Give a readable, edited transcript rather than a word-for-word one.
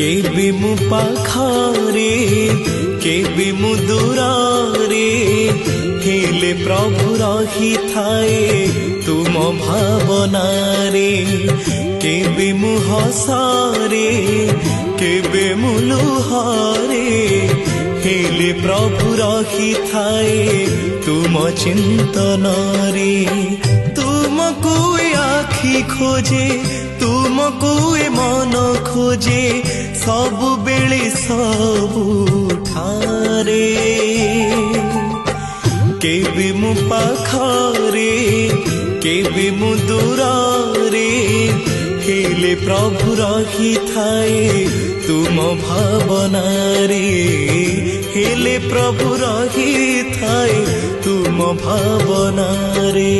केबे मु पाखरे केबे मु दूरे हेले प्रभु रही थाए तुम भावनारे केबे मु हसारे केबे मु लुहारे हेले प्रभु रही थाए तुम चिंतनारे तुमको आखि खोजे तुमको मन खोजे सबु बेले सबु ठारे केबे मु पाखरे केबे मु दूरे हेले प्रभु रही थाए तुम भावनारे हेले प्रभु रही थाए तुम भावनारे।